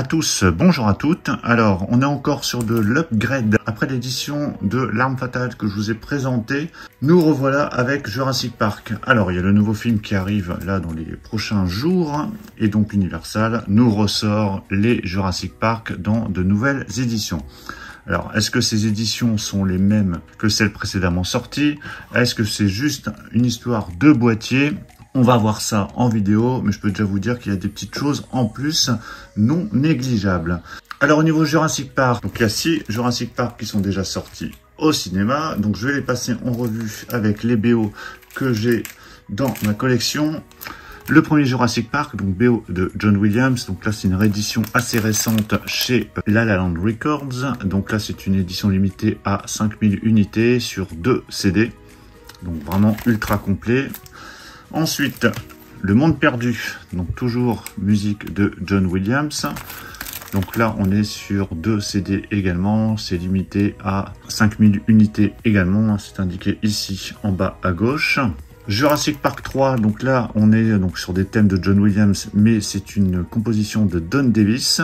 tous, bonjour à toutes. Alors, on est encore sur de l'upgrade. Après l'édition de L'Arme Fatale que je vous ai présentée, nous revoilà avec Jurassic Park. Alors, il y a le nouveau film qui arrive là dans les prochains jours. Et donc, Universal nous ressort les Jurassic Park dans de nouvelles éditions. Alors, est-ce que ces éditions sont les mêmes que celles précédemment sorties? Est-ce que c'est juste une histoire de boîtier? On va voir ça en vidéo, mais je peux déjà vous dire qu'il y a des petites choses en plus non négligeables. Alors, au niveau Jurassic Park, donc il y a 6 Jurassic Park qui sont déjà sortis au cinéma. Donc, je vais les passer en revue avec les BO que j'ai dans ma collection. Le premier Jurassic Park, donc BO de John Williams, donc là c'est une réédition assez récente chez La La Land Records, donc là c'est une édition limitée à 5000 unités sur 2 CD, donc vraiment ultra complet. Ensuite, Le Monde Perdu, donc toujours musique de John Williams, donc là on est sur 2 CD également, c'est limité à 5000 unités également, c'est indiqué ici en bas à gauche. Jurassic Park 3, donc là on est donc sur des thèmes de John Williams, mais c'est une composition de Don Davis.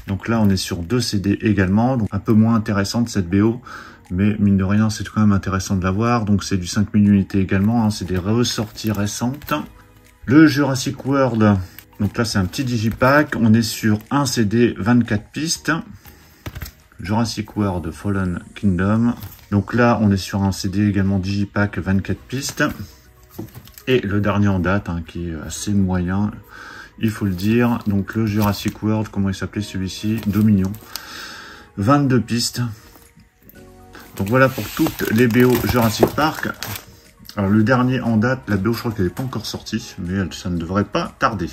Donc là on est sur 2 CD également, donc un peu moins intéressante cette BO, mais mine de rien c'est quand même intéressant de la voir. Donc c'est du 5000 unités également, hein, c'est des ressorties récentes. Le Jurassic World, donc là c'est un petit digipack, on est sur un CD 24 pistes. Jurassic World Fallen Kingdom. Donc là, on est sur un CD également digipack 24 pistes. Et le dernier en date, hein, qui est assez moyen, il faut le dire. Donc le Jurassic World, comment il s'appelait celui-ci? Dominion. 22 pistes. Donc voilà pour toutes les BO Jurassic Park. Alors le dernier en date, la BO je crois qu'elle n'est pas encore sortie, mais ça ne devrait pas tarder.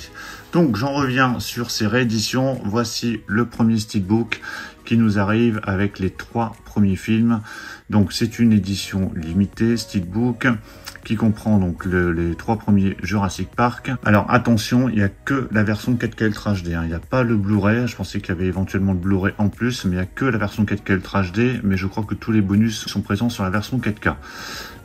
Donc j'en reviens sur ces rééditions. Voici le premier steelbook qui nous arrive avec les 3 premiers films. Donc c'est une édition limitée steelbook qui comprend donc les 3 premiers Jurassic Park. Alors attention, il n'y a que la version 4K Ultra HD, hein. Il n'y a pas le Blu-ray. Je pensais qu'il y avait éventuellement le Blu-ray en plus, mais il n'y a que la version 4K Ultra HD. Mais je crois que tous les bonus sont présents sur la version 4K.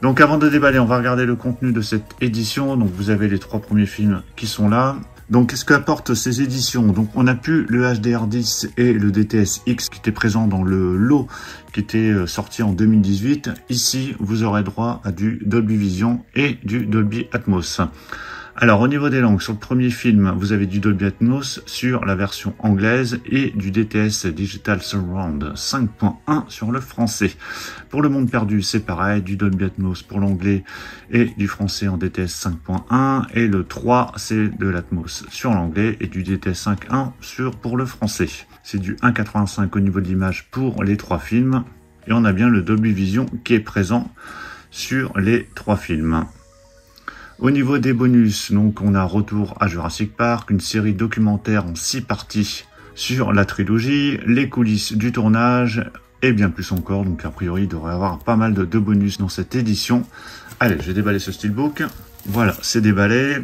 Donc avant de déballer, on va regarder le contenu de cette édition. Donc vous avez les 3 premiers films qui sont là. Donc qu'est-ce qu'apportent ces éditions? Donc on a pu le HDR10 et le DTS-X qui étaient présents dans le lot qui était sorti en 2018. Ici, vous aurez droit à du Dolby Vision et du Dolby Atmos. Alors au niveau des langues, sur le premier film, vous avez du Dolby Atmos sur la version anglaise et du DTS Digital Surround 5.1 sur le français. Pour Le Monde Perdu, c'est pareil, du Dolby Atmos pour l'anglais et du français en DTS 5.1. Et le 3, c'est de l'Atmos sur l'anglais et du DTS 5.1 pour le français. C'est du 1.85 au niveau de l'image pour les 3 films. Et on a bien le Dolby Vision qui est présent sur les 3 films. Au niveau des bonus, donc on a Retour à Jurassic Park, une série documentaire en 6 parties sur la trilogie, les coulisses du tournage et bien plus encore. Donc a priori, il devrait y avoir pas mal de bonus dans cette édition. Allez, je vais déballer ce steelbook. Voilà, c'est déballé.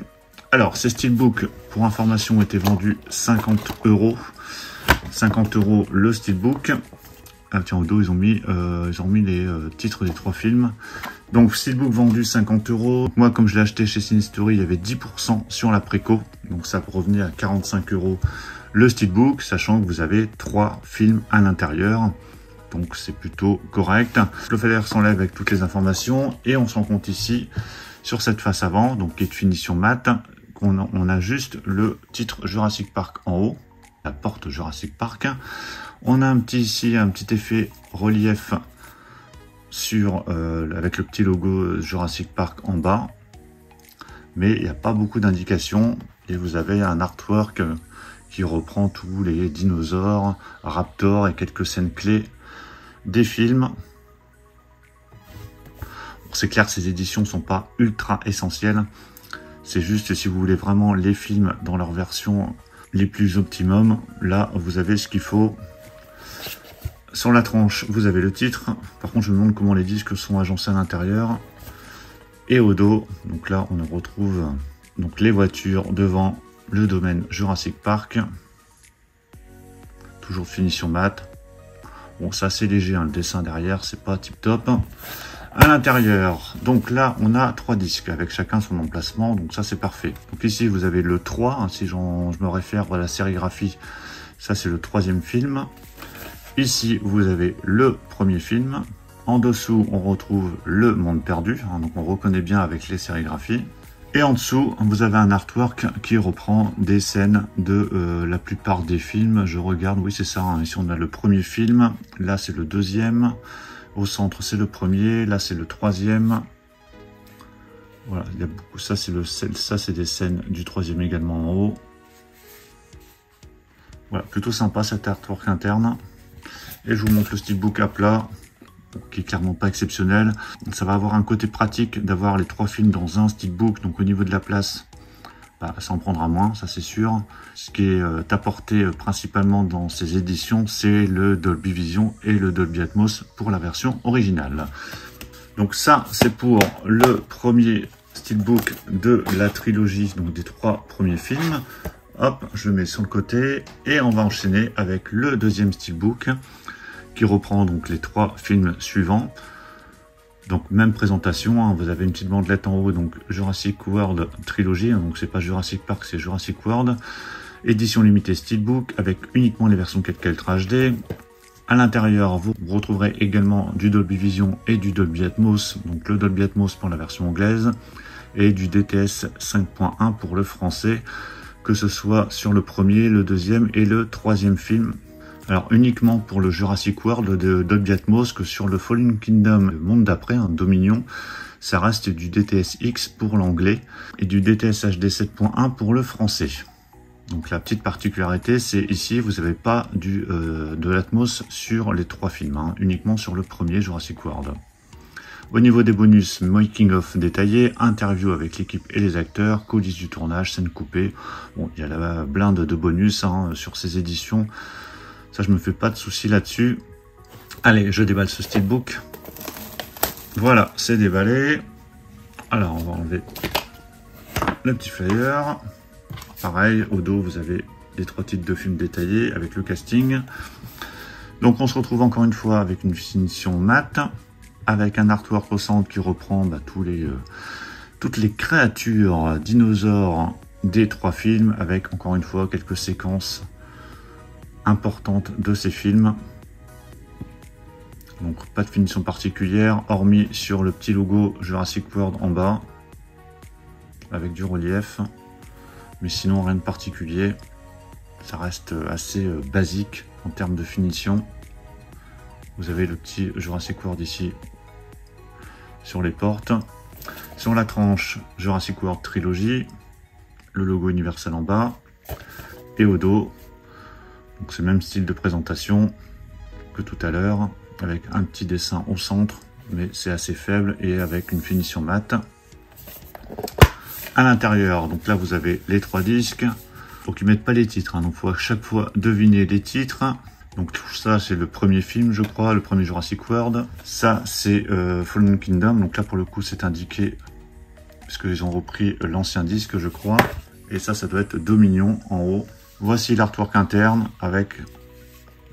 Alors, ces steelbooks, pour information, étaient vendus 50 €. 50 € le steelbook. Ah tiens, au dos, ils ont mis les titres des 3 films. Donc, steelbook vendu 50 €. Moi, comme je l'ai acheté chez Cinestory, il y avait 10% sur la préco. Donc, ça revenait à 45 € le steelbook, sachant que vous avez 3 films à l'intérieur. Donc, c'est plutôt correct. Le fader s'enlève avec toutes les informations. Et on s'en compte ici, sur cette face avant, donc qui est de finition mat, on a juste le titre Jurassic Park en haut. La porte Jurassic Park. On a ici un petit effet relief sur avec le petit logo Jurassic Park en bas, mais il n'y a pas beaucoup d'indications. Et vous avez un artwork qui reprend tous les dinosaures, raptors et quelques scènes clés des films. Bon, c'est clair que ces éditions sont pas ultra essentielles. C'est juste si vous voulez vraiment les films dans leur version les plus optimum, là vous avez ce qu'il faut. Sur la tranche, vous avez le titre. Par contre, je me demande comment les disques sont agencés à l'intérieur. Et au dos, donc là, on retrouve donc les voitures devant le domaine Jurassic Park. Toujours de finition mat. Bon, ça c'est léger, hein, le dessin derrière, c'est pas tip top. À l'intérieur, donc là, on a 3 disques avec chacun son emplacement, donc ça c'est parfait. Donc ici, vous avez le 3, hein, si je me réfère à la sérigraphie, Ça, c'est le troisième film. Ici, vous avez le premier film. En dessous, on retrouve le monde perdu. Donc, on reconnaît bien avec les sérigraphies. Et en dessous, vous avez un artwork qui reprend des scènes de la plupart des films. Je regarde, oui, c'est ça. Ici, on a le premier film. Là, c'est le deuxième. Au centre, c'est le premier. Là, c'est le troisième. Voilà, il y a beaucoup. Ça, c'est des scènes du troisième également en haut. Voilà, plutôt sympa cet artwork interne. Et je vous montre le steelbook à plat, qui est clairement pas exceptionnel. Ça va avoir un côté pratique d'avoir les 3 films dans un steelbook, donc au niveau de la place, bah, ça en prendra moins, ça c'est sûr. Ce qui est apporté principalement dans ces éditions, c'est le Dolby Vision et le Dolby Atmos pour la version originale. Donc ça, c'est pour le premier steelbook de la trilogie, donc des 3 premiers films. Hop, je le mets sur le côté et on va enchaîner avec le deuxième steelbook qui reprend donc les 3 films suivants. Donc même présentation, hein, vous avez une petite bandelette en haut, donc Jurassic World Trilogy, hein, donc c'est pas Jurassic Park, c'est Jurassic World. Édition limitée steelbook avec uniquement les versions 4K Ultra HD. À l'intérieur, vous retrouverez également du Dolby Vision et du Dolby Atmos, donc le Dolby Atmos pour la version anglaise et du DTS 5.1 pour le français, que ce soit sur le premier, le deuxième et le troisième film. Alors uniquement pour le Jurassic World de Dolby Atmos, que sur le Fallen Kingdom, le monde d'après, un Dominion, ça reste du DTS X pour l'anglais et du DTS HD 7.1 pour le français. Donc la petite particularité, c'est ici, vous n'avez pas de l'Atmos sur les 3 films, hein, uniquement sur le premier Jurassic World. Au niveau des bonus, making of détaillé, interview avec l'équipe et les acteurs, coulisses du tournage, scène coupée. Bon, il y a la blinde de bonus hein, sur ces éditions. Ça, je me fais pas de soucis là-dessus. Allez, je déballe ce steelbook. Voilà, c'est déballé. Alors, on va enlever le petit flyer. Pareil, au dos, vous avez les 3 titres de films détaillés avec le casting. Donc, on se retrouve encore une fois avec une finition mat, avec un artwork au centre qui reprend bah, toutes les créatures dinosaures des 3 films, avec encore une fois quelques séquences importantes de ces films. Donc pas de finition particulière, hormis sur le petit logo Jurassic World en bas, avec du relief. Mais sinon rien de particulier. Ça reste assez basique en termes de finition. Vous avez le petit Jurassic World ici sur les portes. Sur la tranche, Jurassic World Trilogy, le logo Universal en bas. Et au dos, donc c'est le même style de présentation que tout à l'heure, avec un petit dessin au centre, mais c'est assez faible et avec une finition mat. À l'intérieur, donc là vous avez les 3 disques. Donc ils mettent pas les titres, hein, donc il faut à chaque fois deviner les titres. Donc tout ça c'est le premier film je crois, le premier Jurassic World. Ça c'est Fallen Kingdom, donc là pour le coup c'est indiqué, puisqu'ils ont repris l'ancien disque je crois. Et ça doit être Dominion en haut. Voici l'artwork interne avec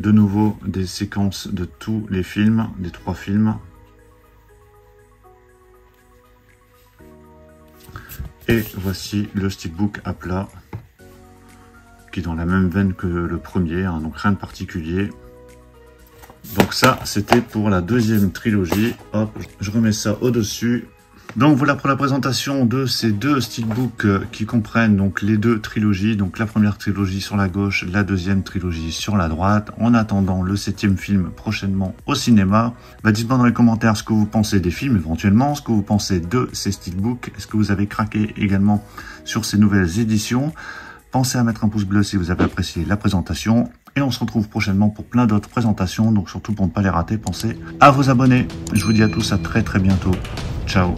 de nouveau des séquences de tous les films, des 3 films. Et voici le steelbook à plat, qui est dans la même veine que le premier, hein, donc rien de particulier. Donc ça, c'était pour la deuxième trilogie. Hop, je remets ça au-dessus. Donc voilà pour la présentation de ces 2 steelbooks qui comprennent donc les 2 trilogies. Donc la première trilogie sur la gauche, la deuxième trilogie sur la droite. En attendant le 7e film prochainement au cinéma. Dites-moi dans les commentaires ce que vous pensez des films éventuellement, ce que vous pensez de ces steelbooks. Est-ce que vous avez craqué également sur ces nouvelles éditions? Pensez à mettre un pouce bleu si vous avez apprécié la présentation. Et on se retrouve prochainement pour plein d'autres présentations. Donc surtout pour ne pas les rater, pensez à vous abonner. Je vous dis à tous à très bientôt. Ciao.